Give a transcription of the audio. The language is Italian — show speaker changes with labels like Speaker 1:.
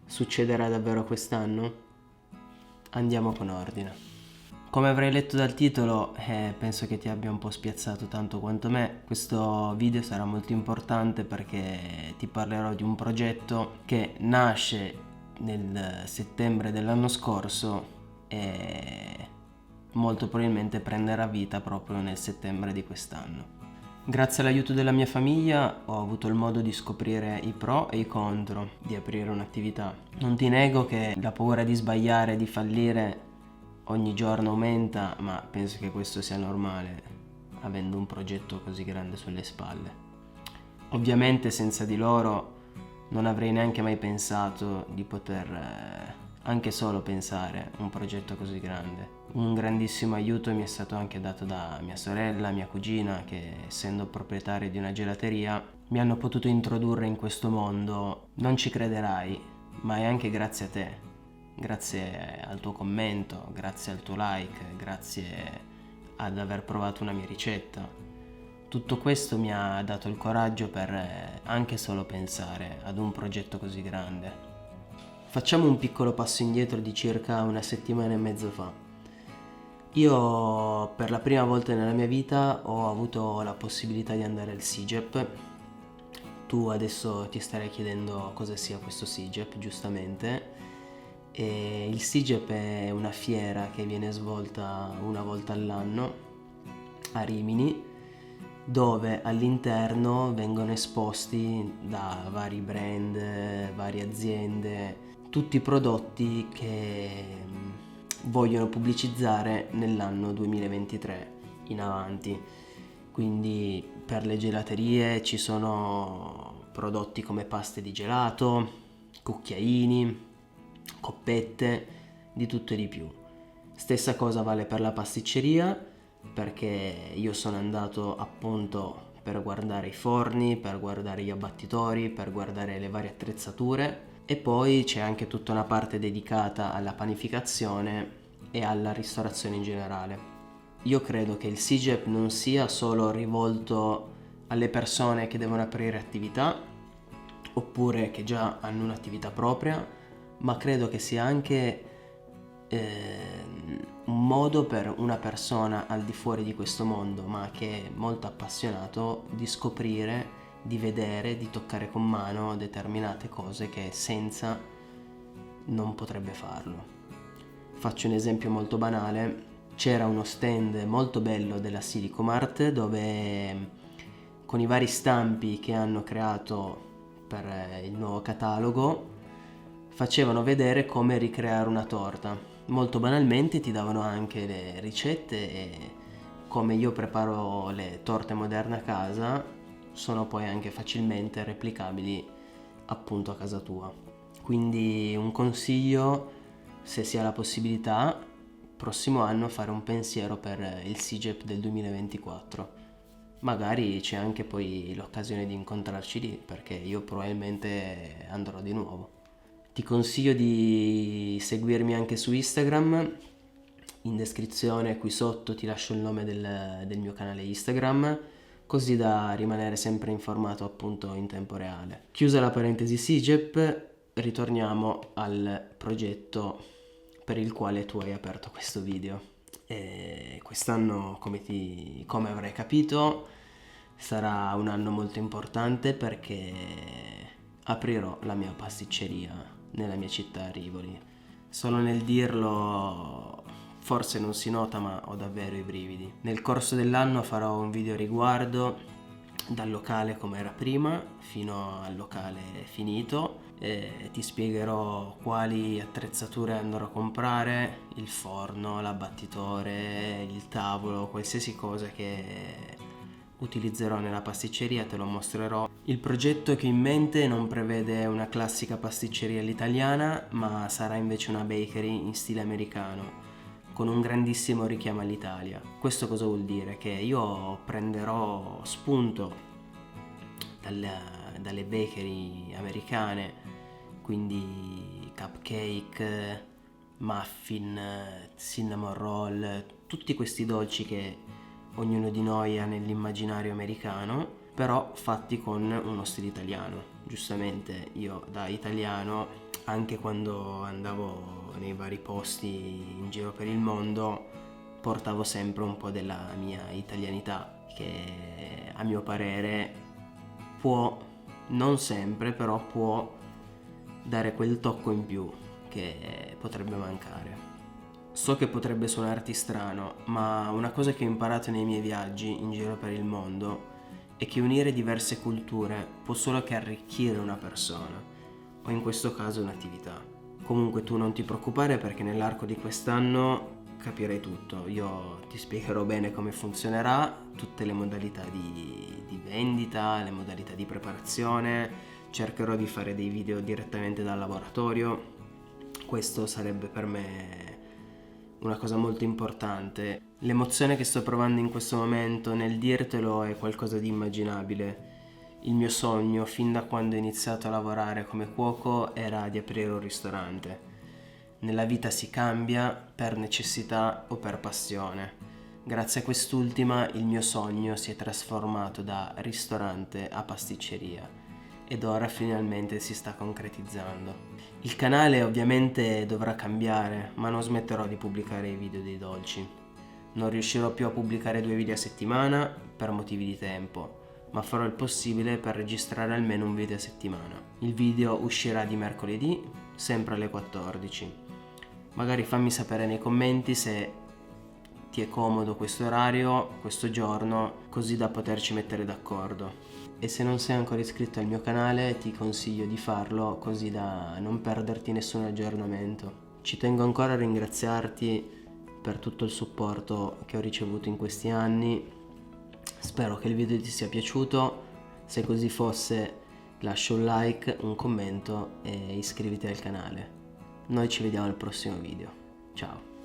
Speaker 1: Succederà davvero quest'anno? Andiamo con ordine. Come avrai letto dal titolo, penso che ti abbia un po' spiazzato tanto quanto me. Questo video sarà molto importante perché ti parlerò di un progetto che nasce nel settembre dell'anno scorso e molto probabilmente prenderà vita proprio nel settembre di quest'anno. Grazie all'aiuto della mia famiglia ho avuto il modo di scoprire i pro e i contro di aprire un'attività. Non ti nego che la paura di sbagliare, di fallire ogni giorno aumenta, ma penso che questo sia normale, avendo un progetto così grande sulle spalle. Ovviamente senza di loro non avrei neanche mai pensato di poter, anche solo pensare, un progetto così grande. Un grandissimo aiuto mi è stato anche dato da mia sorella, mia cugina, che essendo proprietarie di una gelateria mi hanno potuto introdurre in questo mondo. Non ci crederai, ma è anche grazie a te. Grazie al tuo commento, grazie al tuo like, grazie ad aver provato una mia ricetta. Tutto questo mi ha dato il coraggio per anche solo pensare ad un progetto così grande. Facciamo un piccolo passo indietro di circa una settimana e mezzo fa. Io per la prima volta nella mia vita ho avuto la possibilità di andare al SIGEP. Tu adesso ti starai chiedendo cosa sia questo SIGEP, giustamente. E il SIGEP è una fiera che viene svolta una volta all'anno a Rimini, dove all'interno vengono esposti da vari brand, varie aziende, tutti i prodotti che vogliono pubblicizzare nell'anno 2023 in avanti. Quindi per le gelaterie ci sono prodotti come paste di gelato, cucchiaini, coppette, di tutto e di più. Stessa cosa vale per la pasticceria, perché io sono andato appunto per guardare i forni, per guardare gli abbattitori, per guardare le varie attrezzature, e poi c'è anche tutta una parte dedicata alla panificazione e alla ristorazione in generale. Io credo che il SIGEP non sia solo rivolto alle persone che devono aprire attività oppure che già hanno un'attività propria, ma credo che sia anche un modo per una persona al di fuori di questo mondo, ma che è molto appassionato, di scoprire, di vedere, di toccare con mano determinate cose che senza non potrebbe farlo. Faccio un esempio molto banale: c'era uno stand molto bello della Silicomart dove con i vari stampi che hanno creato per il nuovo catalogo facevano vedere come ricreare una torta. Molto banalmente ti davano anche le ricette e come io preparo le torte moderne a casa sono poi anche facilmente replicabili appunto a casa tua. Quindi un consiglio, se si ha la possibilità, prossimo anno fare un pensiero per il SIGEP del 2024. Magari c'è anche poi l'occasione di incontrarci lì, perché io probabilmente andrò di nuovo. Ti consiglio di seguirmi anche su Instagram. In descrizione qui sotto ti lascio il nome del mio canale Instagram, così da rimanere sempre informato appunto in tempo reale. Chiusa la parentesi SIGEP, ritorniamo al progetto per il quale tu hai aperto questo video. E quest'anno, come avrai capito, sarà un anno molto importante perché aprirò la mia pasticceria nella mia città, Rivoli. Solo nel dirlo forse non si nota, ma ho davvero i brividi. Nel corso dell'anno farò un video a riguardo, dal locale come era prima fino al locale finito, e ti spiegherò quali attrezzature andrò a comprare: il forno, l'abbattitore, il tavolo, qualsiasi cosa che utilizzerò nella pasticceria te lo mostrerò. Il progetto che ho in mente non prevede una classica pasticceria all'italiana, ma sarà invece una bakery in stile americano, con un grandissimo richiamo all'Italia. Questo cosa vuol dire? Che io prenderò spunto dalle bakery americane, quindi cupcake, muffin, cinnamon roll, tutti questi dolci che ognuno di noi ha nell'immaginario americano, però fatti con uno stile italiano. Giustamente io da italiano anche quando andavo nei vari posti in giro per il mondo, portavo sempre un po' della mia italianità, che a mio parere può, non sempre, però può dare quel tocco in più che potrebbe mancare. So che potrebbe suonarti strano, ma una cosa che ho imparato nei miei viaggi in giro per il mondo è che unire diverse culture può solo che arricchire una persona, o in questo caso un'attività. Comunque tu non ti preoccupare, perché nell'arco di quest'anno capirai tutto. Io ti spiegherò bene come funzionerà, tutte le modalità di vendita, le modalità di preparazione, cercherò di fare dei video direttamente dal laboratorio. Questo sarebbe per me una cosa molto importante. L'emozione che sto provando in questo momento nel dirtelo è qualcosa di immaginabile. Il mio sogno, fin da quando ho iniziato a lavorare come cuoco, era di aprire un ristorante. Nella vita si cambia per necessità o per passione. Grazie a quest'ultima il mio sogno si è trasformato da ristorante a pasticceria ed ora finalmente si sta concretizzando. Il canale ovviamente dovrà cambiare, ma non smetterò di pubblicare i video dei dolci. Non riuscirò più a pubblicare 2 video a settimana per motivi di tempo, ma farò il possibile per registrare almeno un video a settimana. Il video uscirà di mercoledì, sempre alle 14. Magari fammi sapere nei commenti se ti è comodo questo orario, questo giorno, così da poterci mettere d'accordo. E se non sei ancora iscritto al mio canale ti consiglio di farlo, così da non perderti nessun aggiornamento. Ci tengo ancora a ringraziarti per tutto il supporto che ho ricevuto in questi anni. Spero che il video ti sia piaciuto. Se così fosse, lascia un like, un commento e iscriviti al canale. Noi ci vediamo al prossimo video. Ciao!